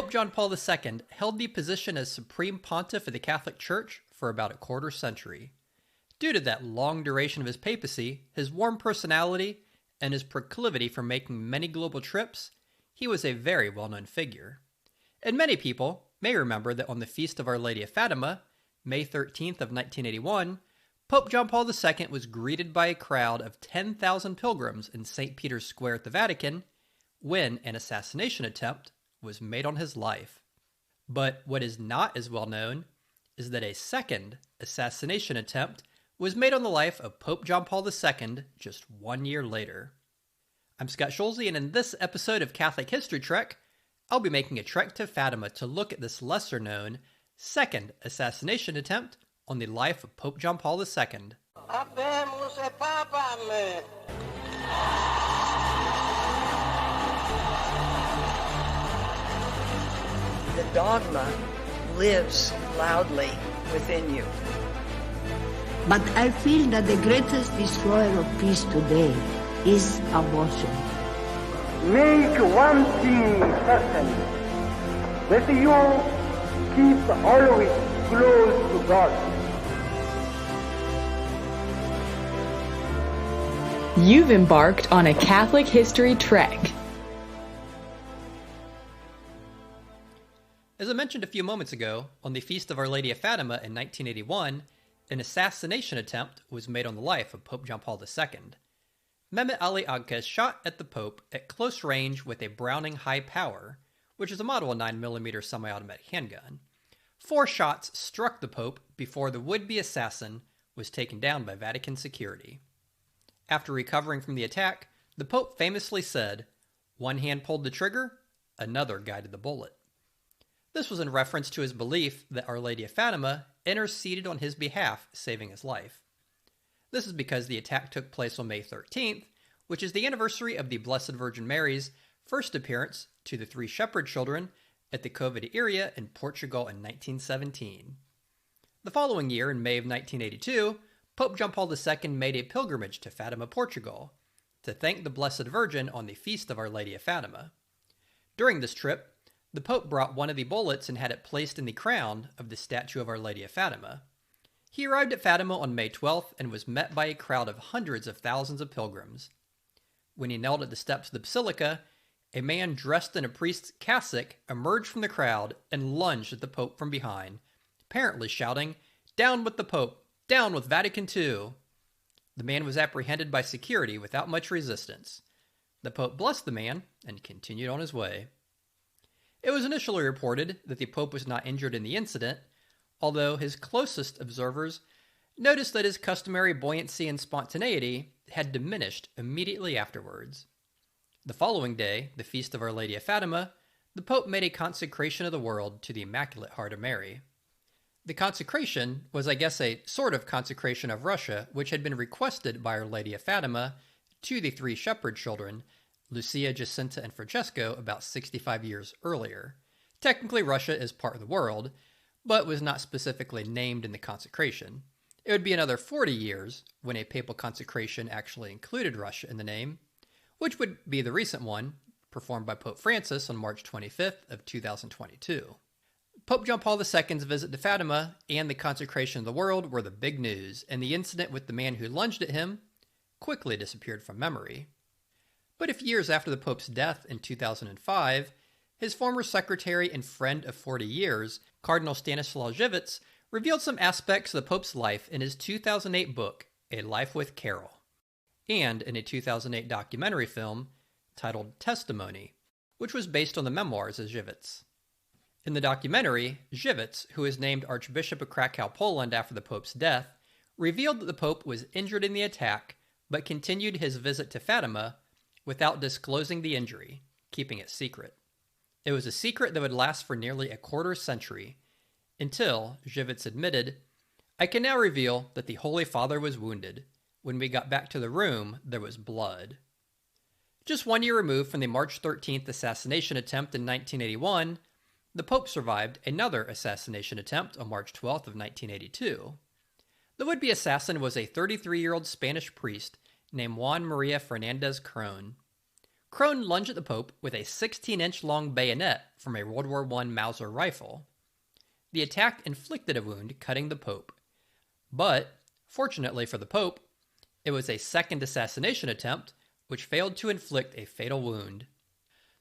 Pope John Paul II held the position as Supreme Pontiff of the Catholic Church for about a quarter century. Due to that long duration of his papacy, his warm personality, and his proclivity for making many global trips, he was a very well-known figure. And many people may remember that on the Feast of Our Lady of Fatima, May 13th of 1981, Pope John Paul II was greeted by a crowd of 10,000 pilgrims in St. Peter's Square at the Vatican when an assassination attempt was made on his life. But what is not as well known is that a second assassination attempt was made on the life of Pope John Paul II just 1 year later. I'm Scott Schulze, and in this episode of Catholic History Trek, I'll be making a trek to Fatima to look at this lesser-known second assassination attempt on the life of Pope John Paul II. The dogma lives loudly within you. But I feel that the greatest destroyer of peace today is abortion. Make one thing certain, that you keep always close to God. You've embarked on a Catholic history trek. As I mentioned a few moments ago, on the Feast of Our Lady of Fatima in 1981, an assassination attempt was made on the life of Pope John Paul II. Mehmet Ali Agca shot at the Pope at close range with a Browning High Power, which is a model of 9mm semi-automatic handgun. 4 shots struck the Pope before the would-be assassin was taken down by Vatican security. After recovering from the attack, the Pope famously said, "One hand pulled the trigger, another guided the bullet." This was in reference to his belief that Our Lady of Fatima interceded on his behalf, saving his life. This is because the attack took place on May 13th, which is the anniversary of the Blessed Virgin Mary's first appearance to the 3 shepherd children at the Cova de Iria in Portugal in 1917. The following year, in May of 1982, Pope John Paul II made a pilgrimage to Fatima, Portugal, to thank the Blessed Virgin on the Feast of Our Lady of Fatima. During this trip, the Pope brought one of the bullets and had it placed in the crown of the statue of Our Lady of Fatima. He arrived at Fatima on May 12th and was met by a crowd of hundreds of thousands of pilgrims. When he knelt at the steps of the basilica, a man dressed in a priest's cassock emerged from the crowd and lunged at the Pope from behind, apparently shouting, "Down with the Pope! Down with Vatican II!" The man was apprehended by security without much resistance. The Pope blessed the man and continued on his way. It was initially reported that the Pope was not injured in the incident, although his closest observers noticed that his customary buoyancy and spontaneity had diminished immediately afterwards. The following day, the Feast of Our Lady of Fatima, the Pope made a consecration of the world to the Immaculate Heart of Mary. The consecration was, I guess, a sort of consecration of Russia, which had been requested by Our Lady of Fatima to the 3 shepherd children, Lucia, Jacinta, and Francesco, about 65 years earlier. Technically, Russia is part of the world, but was not specifically named in the consecration. It would be another 40 years when a papal consecration actually included Russia in the name, which would be the recent one, performed by Pope Francis on March 25th of 2022. Pope John Paul II's visit to Fatima and the consecration of the world were the big news, and the incident with the man who lunged at him quickly disappeared from memory. But if years after the Pope's death in 2005, his former secretary and friend of 40 years, Cardinal Stanislaw Żywicz, revealed some aspects of the Pope's life in his 2008 book, A Life with Carol, and in a 2008 documentary film titled Testimony, which was based on the memoirs of Żywicz. In the documentary, Żywicz, who is named Archbishop of Krakow, Poland after the Pope's death, revealed that the Pope was injured in the attack, but continued his visit to Fatima without disclosing the injury, keeping it secret. It was a secret that would last for nearly a quarter century, until Żywicz admitted, "I can now reveal that the Holy Father was wounded. When we got back to the room, there was blood." Just 1 year removed from the March 13th assassination attempt in 1981, the Pope survived another assassination attempt on March 12th of 1982. The would-be assassin was a 33-year-old Spanish priest named Juan Maria Fernandez Crone. Crone lunged at the Pope with a 16-inch long bayonet from a World War I Mauser rifle. The attack inflicted a wound, cutting the Pope. But, fortunately for the Pope, it was a second assassination attempt, which failed to inflict a fatal wound.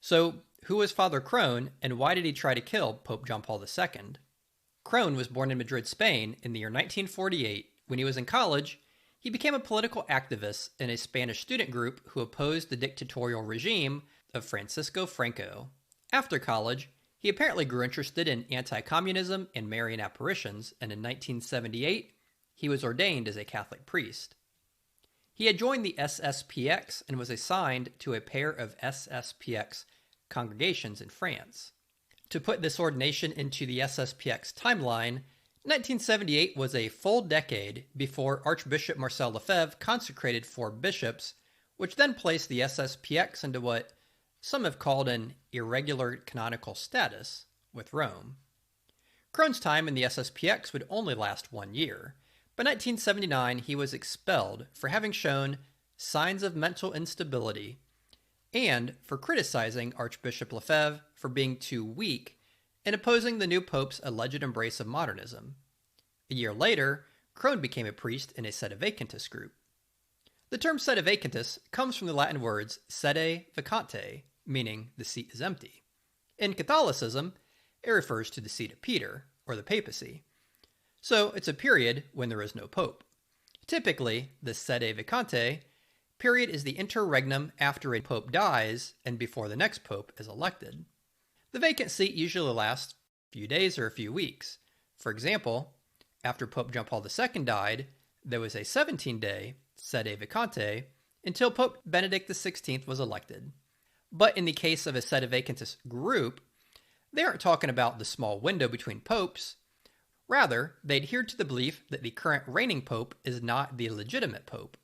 So, who was Father Crone, and why did he try to kill Pope John Paul II? Crone was born in Madrid, Spain, in the year 1948. When he was in college, he became a political activist in a Spanish student group who opposed the dictatorial regime of Francisco Franco. After college, he apparently grew interested in anti-communism and Marian apparitions, and in 1978, he was ordained as a Catholic priest. He had joined the SSPX and was assigned to a pair of SSPX congregations in France. To put this ordination into the SSPX timeline, 1978 was a full decade before Archbishop Marcel Lefebvre consecrated 4 bishops, which then placed the SSPX into what some have called an irregular canonical status with Rome. Crone's time in the SSPX would only last 1 year. By 1979, he was expelled for having shown signs of mental instability and for criticizing Archbishop Lefebvre for being too weak and opposing the new pope's alleged embrace of modernism. A year later, Crone became a priest in a sede vacantis group. The term sede vacantis comes from the Latin words sede vacante, meaning the seat is empty. In Catholicism, it refers to the seat of Peter, or the papacy. So it's a period when there is no pope. Typically, the sede vacante period is the interregnum after a pope dies and before the next pope is elected. The vacant seat usually lasts a few days or a few weeks. For example, after Pope John Paul II died, there was a 17-day sede vacante until Pope Benedict XVI was elected. But in the case of a sede vacantis group, they aren't talking about the small window between popes. Rather, they adhere to the belief that the current reigning pope is not the legitimate pope,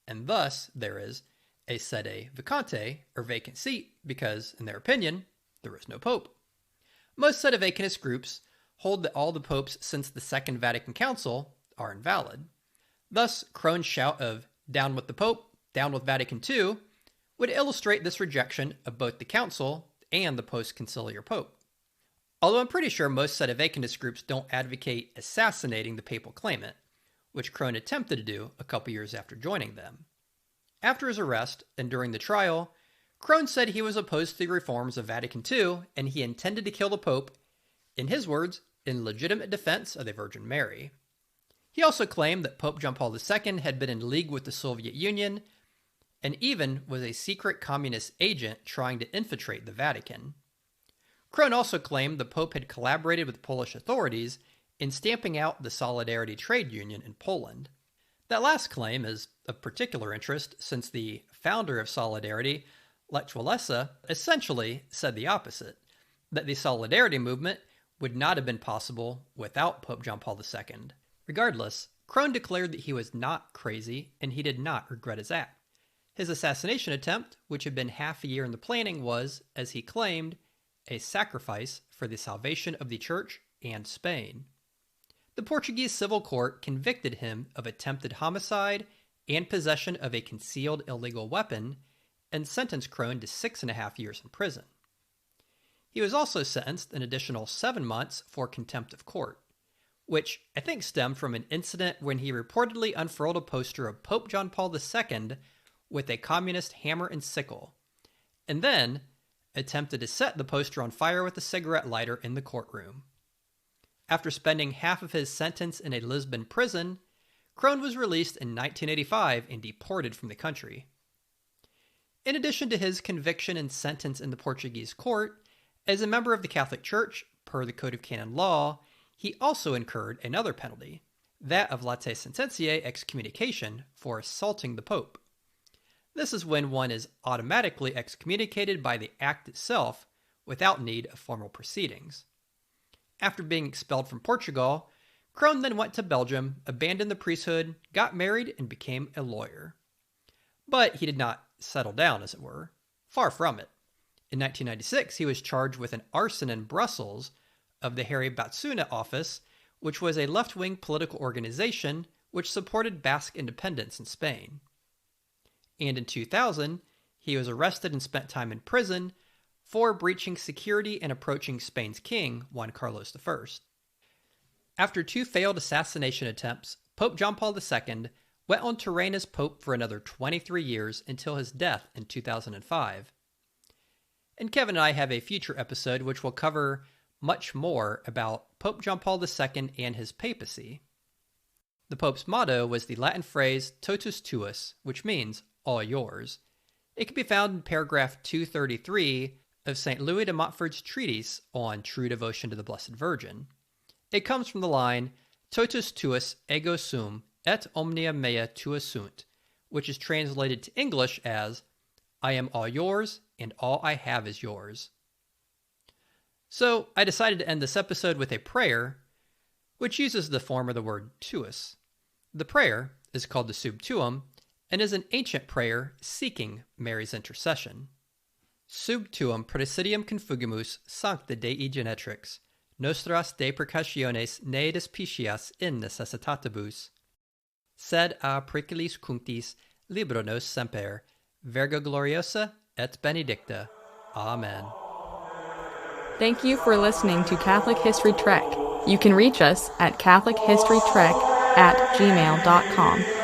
and thus there is a sede vacante, or vacant seat, because, in their opinion, there is no pope. Most sede vacantis groups hold that all the popes since the Second Vatican Council are invalid. Thus, Crone's shout of "down with the Pope, down with Vatican II" would illustrate this rejection of both the Council and the post-conciliar Pope. Although I'm pretty sure most sede vacantis groups don't advocate assassinating the papal claimant, which Crone attempted to do a couple years after joining them. After his arrest and during the trial, Crone said he was opposed to the reforms of Vatican II and he intended to kill the Pope, in his words, in legitimate defense of the Virgin Mary. He also claimed that Pope John Paul II had been in league with the Soviet Union and even was a secret communist agent trying to infiltrate the Vatican. Crone also claimed the Pope had collaborated with Polish authorities in stamping out the Solidarity trade union in Poland. That last claim is of particular interest since the founder of Solidarity, Lech Walesa, essentially said the opposite, that the Solidarity movement would not have been possible without Pope John Paul II. Regardless, Crone declared that he was not crazy and he did not regret his act. His assassination attempt, which had been half a year in the planning, was, as he claimed, a sacrifice for the salvation of the Church and Spain. The Portuguese civil court convicted him of attempted homicide and possession of a concealed illegal weapon and sentenced Crone to 6.5 years in prison. He was also sentenced an additional 7 months for contempt of court, which I think stemmed from an incident when he reportedly unfurled a poster of Pope John Paul II with a communist hammer and sickle, and then attempted to set the poster on fire with a cigarette lighter in the courtroom. After spending half of his sentence in a Lisbon prison, Crone was released in 1985 and deported from the country. In addition to his conviction and sentence in the Portuguese court, as a member of the Catholic Church, per the Code of Canon Law, he also incurred another penalty, that of latae sententiae excommunication for assaulting the Pope. This is when one is automatically excommunicated by the act itself without need of formal proceedings. After being expelled from Portugal, Crone then went to Belgium, abandoned the priesthood, got married, and became a lawyer. But he did not settle down, as it were. Far from it. In 1996, he was charged with an arson in Brussels of the Harry Batsuna office, which was a left-wing political organization which supported Basque independence in Spain. And in 2000, he he was arrested and spent time in prison for breaching security and approaching Spain's king, Juan Carlos I. After 2 failed assassination attempts, Pope John Paul II went on to reign as Pope for another 23 years until his death in 2005. And Kevin and I have a future episode which will cover much more about Pope John Paul II and his papacy. The Pope's motto was the Latin phrase totus tuus, which means all yours. It can be found in paragraph 233 of St. Louis de Montfort's treatise on true devotion to the Blessed Virgin. It comes from the line, totus tuus ego sum, et omnia mea tua sunt, which is translated to English as, I am all yours, and all I have is yours. So I decided to end this episode with a prayer, which uses the form of the word tuus. The prayer is called the Sub Tuum, and is an ancient prayer seeking Mary's intercession. Sub Tuum praesidium confugimus sancta Dei genetrix, nostras deprecationes ne despicias in necessitatibus, sed a precalis cunctis libero nos semper, verga gloriosa et benedicta. Amen. Thank you for listening to Catholic History Trek. You can reach us at catholichistorytrek@gmail.com.